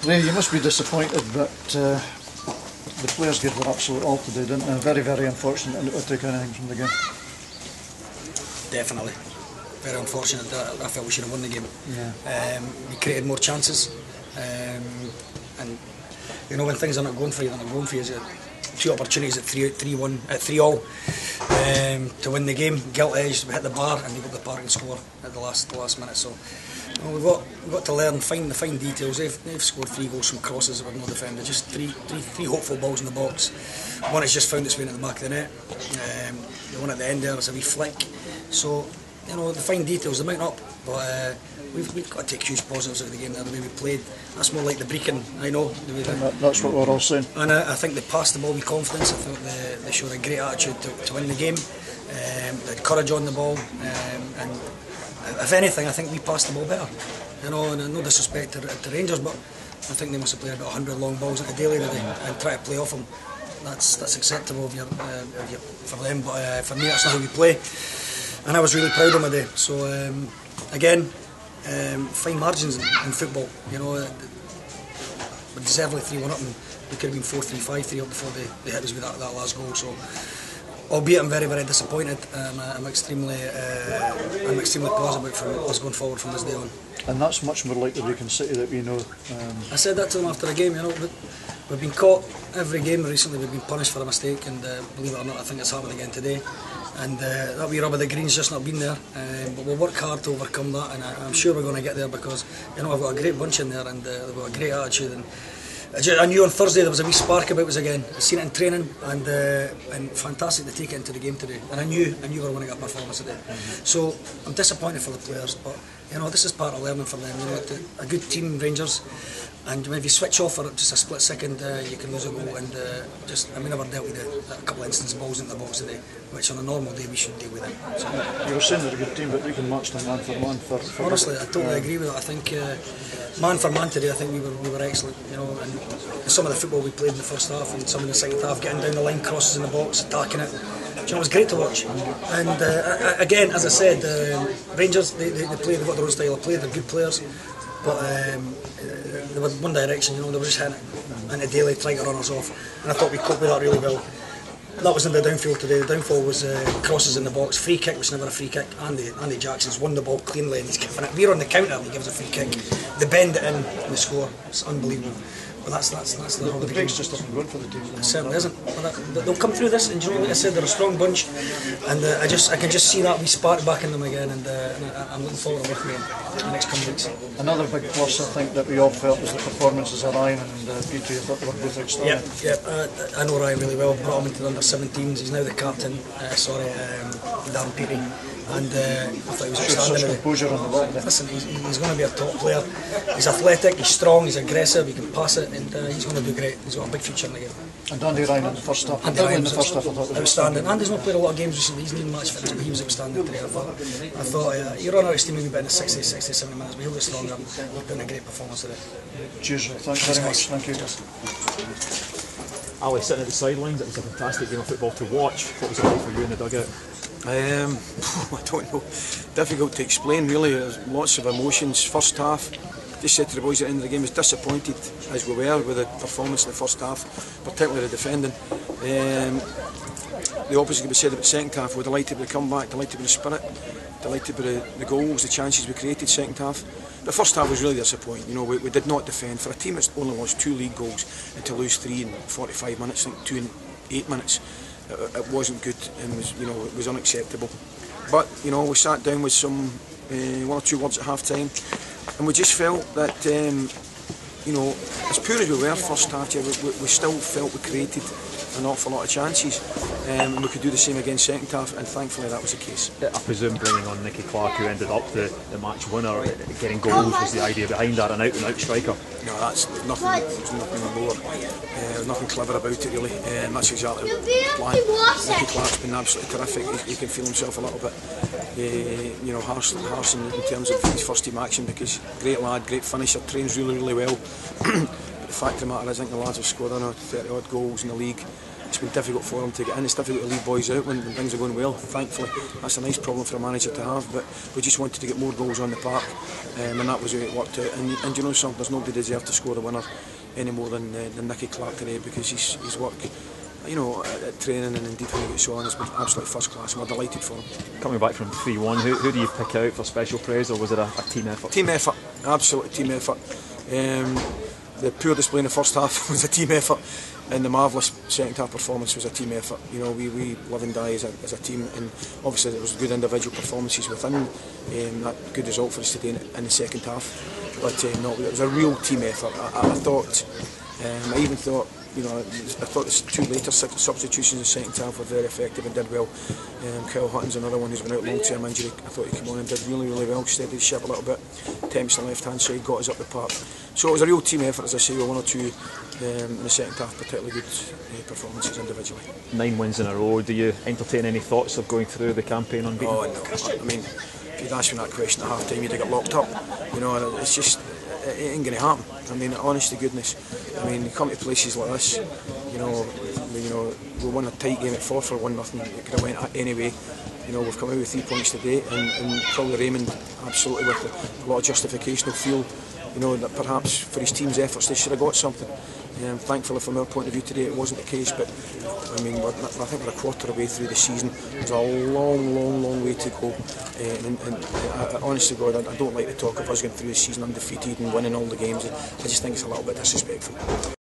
Ray, you must be disappointed, but the players gave their absolute all today, didn't they? Very, very unfortunate not to take anything from the game. Definitely. Very unfortunate. I felt we should have won the game. Yeah. We created more chances. And you know, when things are not going for you, they're not going for you. Two opportunities at 3-all to win the game. Gilt edged, we hit the bar and they got the park and score at the last minute. So you know, we've got to learn, find the fine details. They've scored 3 goals from crosses with no defender. Just three hopeful balls in the box. One has just found its way into the back of the net. The one at the end there is a wee flick. So you know, the fine details, they mount up, but we've got to take huge positives out of the game there, the way we played. That's more like the Brechin, I know. That's what we're all saying. And I think they passed the ball with confidence. I thought they showed a great attitude to win the game. They had courage on the ball, and if anything, I think we passed the ball better. You know, and no disrespect to Rangers, but I think they must have played about 100 long balls at a daily today and try to play off them. That's acceptable for them, but for me, that's not how we play. And I was really proud of my day. So again, fine margins in football. You know, we deservedly 3-1 up, and we could have been 4-3, 5-3 up before they hit us with that last goal. So, albeit I'm very, very disappointed, I'm extremely positive from us going forward from this day on. And that's much more like the Brechin City that we know. I said that to them after the game. You know, we've been caught every game recently. We've been punished for a mistake, and believe it or not, I think it's happened again today. And that wee rub of the green's just not been there, but we'll work hard to overcome that, and I'm sure we're going to get there, because you know, I've got a great bunch in there, and they've got a great attitude. And I knew on Thursday there was a wee spark about us again. I've seen it in training, and fantastic to take it into the game today. And I knew we were going to get a performance today. So I'm disappointed for the players, but you know, this is part of learning for them. You know, a good team, Rangers. And if you switch off for just a split second, you can lose a goal. And we never dealt with a couple of instance balls into the box today, which on a normal day we should deal with it. So, you were saying they're a good team, but we can match them man for man. Honestly, I totally agree with that. I think man for man today, I think we were excellent. You know, and some of the football we played in the first half and some in the second half, getting down the line, crosses in the box, attacking it. You know, it was great to watch. And again, as I said, Rangers they've got their own style of play. They're good players, but they were one direction. You know, they were just hitting it into daily, trying to run us off. And I thought we coped with that really well. That was in the downfield today. The downfall was crosses in the box. Free kick was never a free kick. Andy Jackson's won the ball cleanly and he's giving it. We're on the counter and he gives a free kick. They bend it in and they score. It's unbelievable. But that's the breaks just isn't good for the team. It certainly isn't. But they'll come through this, and you know, like I said, they're a strong bunch, and I can just see that wee spark back in them again, and I'm looking forward to working with them in the next coming weeks. Another big plus I think that we all felt was the performances of Ryan and Petrie. I thought they were both outstanding. Yeah. I know Ryan really well. Brought him into the under-17s. He's now the captain. Darren Petrie. And I thought he was outstanding. Such composure on the ball. Listen, he's going to be a top player. He's athletic, he's strong, he's aggressive, he can pass it, and he's going to do great. He's got a big future in the game. And Andy Ryan in the first half. Andy Ryan in the first half, I thought was outstanding. Andy's not played a lot of games recently. He's needing match fitness, but he was outstanding today. I thought he ran out of steam a wee bit in the 60, 70 minutes, but he'll get stronger. He put in a great performance today. Cheers. Thanks very much. Thank you. Ali, sitting at the sidelines, it was a fantastic game of football to watch. What was it like for you in the dugout? I don't know. Difficult to explain really. There's lots of emotions. First half, just said to the boys at the end of the game, was disappointed as we were with the performance in the first half, particularly the defending. The opposite could be said about the second half. We're delighted with the comeback, delighted with the spirit, delighted with the goals, the chances we created second half. The first half was really disappointing. You know, we did not defend. For a team that's only lost 2 league goals and to lose 3 in 45 minutes, I think 2 in 8 minutes, it wasn't good and it was unacceptable. But you know, we sat down with some 1 or 2 words at half time, and we just felt that as poor as we were first half, we still felt we created an awful lot of chances, and we could do the same again second half, and thankfully that was the case. I presume bringing on Nicky Clark, who ended up the match winner, getting goals, was the idea behind that, an out-and-out striker. No, there's nothing lower. There's nothing clever about it really. That's exactly the plan. Nicky Clark's been absolutely terrific. He can feel himself a little bit harsh in terms of his first team action, because great lad, great finisher, trains really well. But the fact of the matter is, I think the lads have scored 30 odd goals in the league, it's been difficult for them to get in. It's difficult to leave boys out when things are going well. Thankfully, that's a nice problem for a manager to have. But we just wanted to get more goals on the park, and that was how it worked out. And you know something, there's nobody deserved to score the winner any more than Nicky Clark today, because his work, you know, at training and indeed when he gets on has been absolutely first class, and we're delighted for him. Coming back from 3-1, who do you pick out for special praise, or was it a team effort? Team effort, absolutely team effort. The poor display in the first half was a team effort, and the marvellous second half performance was a team effort. You know, we live and die as a team, and obviously there was good individual performances within that good result for us today in the second half. But no, it was a real team effort. I thought, I even thought, you know, I thought the two later substitutions in the second half were very effective and did well. Kyle Hutton's another one who's been out long-term injury. I thought he came on and did really, really well, steadied the ship a little bit, temps the left-hand side, got us up the park. So it was a real team effort, as I say, with one or two in the second half, particularly good performances individually. 9 wins in a row. Do you entertain any thoughts of going through the campaign unbeaten? Oh no, I mean, if you'd asked me that question at half-time, you'd have got locked up. You know, it's just, it ain't going to happen. I mean, honest to goodness, I mean, you come to places like this, you know, we won a tight game at Forth for 1-0. It could have went anyway. You know, we've come out with 3 points today, and probably Raymond, absolutely with a lot of justification, will feel, you know, that perhaps for his team's efforts they should have got something. Thankfully, from our point of view today, it wasn't the case. But I mean, I think we're a quarter of the way through the season. There's a long, long, long way to go. And honestly, God, I don't like the talk of us going through the season undefeated and winning all the games. I just think it's a little bit disrespectful.